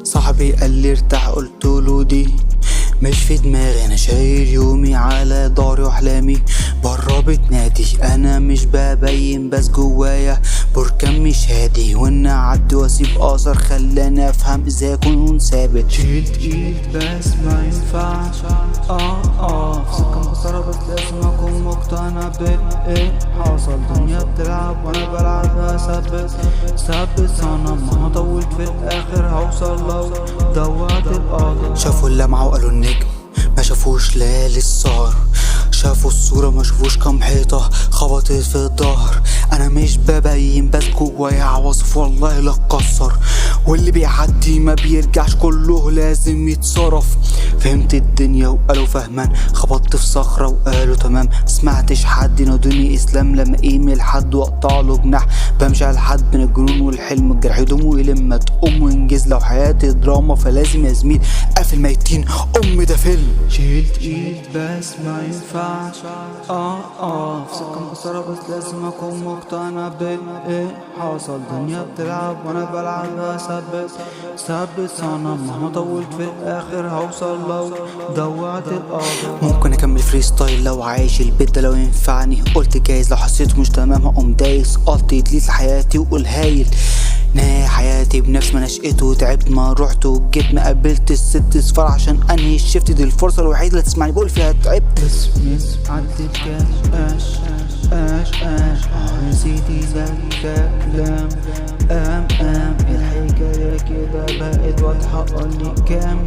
صاحبي قال لي ارتاح، قلتله دي مش في دماغي، انا شايل يومي على ضهري واحلامي برا بتنادي. انا مش ببين بس جوايا بركان مش هادي، وان اعدي واسيب اثر خلاني افهم ازاي اكون ثابت. شيل تقيل بس ما ينفعش في سكة مكسرة، بس لازم اكون مقتنع بايه حصل. دنيا بتلعب وانا بلعبها ثبت صنم، مهما طولت في الاخر هوصل لو دوعت القاضي. شافوا اللمعة وقالوا النجم، ما شافوش ليالي السهر. شافوا الصورة ما شافوش كام حيطة خبطت في الظهر. انا مش ببين بس جوايا عواصف والله لا اتكسر، واللي بيعدي ما بيرجعش كله لازم يتصرف. فهمت الدنيا وقالوا فهمان، خبطت في صخرة وقالوا تمام. سمعتش حد ينادوني اسلام لما ايميل حد واقطع له جناح. بمشي على حد بين الجنون والحلم، الجرح يدوم لما تقوم وانجز. لو حياتي دراما فلازم يا زميل قافل ميتين ده فيلم. شيل تقيل بس ما ينفعش في سكة مكسرة، بس لازم اكون مقتنع بايه حصل. دنيا بتلعب وانا بلعبها ثبت صنم، مهما طولت في الاخر هوصل لو دوعت القاضي. ممكن اكمل فري ستايل لو عايش البيت ده لو ينفعني، قلت جايز لو حسيت مش تمام هقوم دايس. قلت دليت لحياتي وقول هايل، نهاية حياتي بنفس ما نشأته. تعبت ما رحت وجيت، ما قابلت الست صفار عشان انهي الشفت. دي الفرصة الوحيدة اللي تسمعني بقول فيها تعبت. بس عدت الكاش نسيتي زي الكلام. الحكاية كده بقت واضحة، قولي كام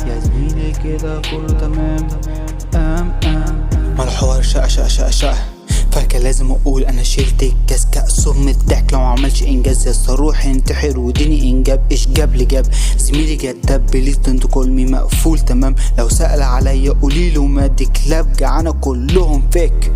يا زميلي كده كله تمام. ما الحوار شقة فكان لازم اقول انا شلت الكاس كأسه من الضحك. لو معملش انجاز يا اروح ينتحر وديني انجاب. ايش جاب لي جاب زميلي جداب بليز دنت كولمي مقفول تمام. لو سأل عليا قوليله مادي كلاب جعانة كلهم فيك.